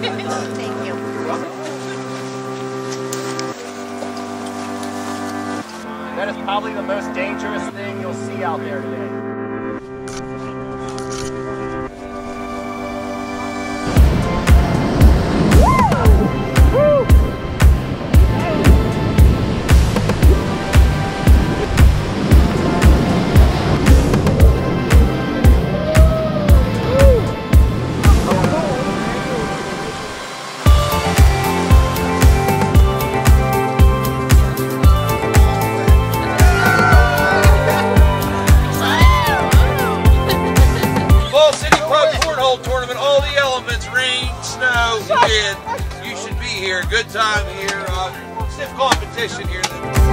Thank you. That is probably the most dangerous thing you'll see out there today. Tournament, all the elements, rain, snow, wind. You should be here. Good time here. Stiff competition here.